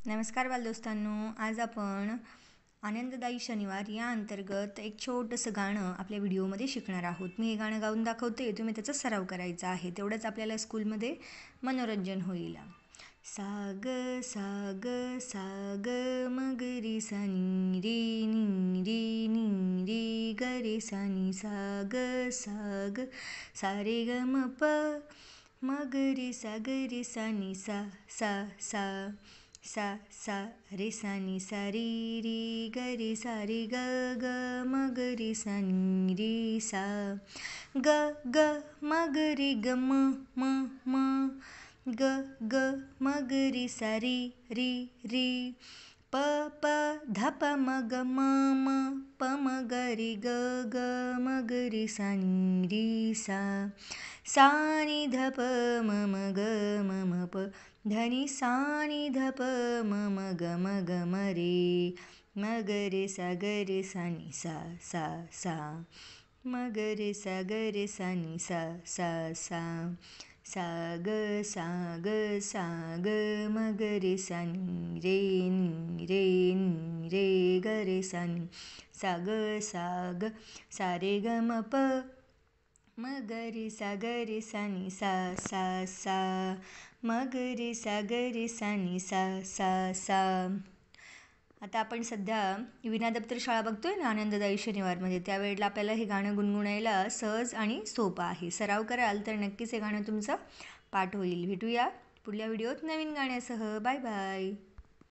नमस्कार बालदोस्तांनो, आज आपण आनंददायी शनिवार या अंतर्गत एक छोटंसं गाणं आपल्या व्हिडिओमध्ये शिकणार आहोत. मी हे गाणं गाऊन दाखवते, तुम्ही त्याचा सराव करायचा आहे. तेवढंच आपल्याला स्कूलमध्ये मनोरंजन होईल. साग साग साग मगरी सा नी रे नी रे ग रे सा नी साग साग सा रे ग म प मगरी सा ग रे सा नी सा सा सा सा सा रे सा नी सा रे ग रे सा रे ग ग म ग रे सा नी रे सा ग ग म ग रे ग म म म ग ग म ग रे सा रे रे रे प प ध प म ग म म प म ग रे ग ग म ग रे सा नी रे सा सा नी ध प म म ग म म प धनी सा नी ध प म म ग म रे म ग रे सा ग रे सा नी सा सा सा म ग रे सा ग रे सा नी सा सा सा सा ग सा ग सा ग म ग रे सा नी रे नी रे ग रे सा नी सा ग सा रे ग म प म ग रे सा नी सा सा सा म ग रे सा नी सा सा सा. आता आपण सध्या विना दप्तर शाळा बघतोय ना आनंददायी शनिवारमध्ये, त्यावेळेला आपल्याला हे गाणं गुणगुणायला सहज आणि सोपं आहे. सराव कराल तर नक्कीच हे गाणं तुमचं पाठ होईल. भेटूया पुढल्या व्हिडिओत नवीन गाण्यासह. Bye bye.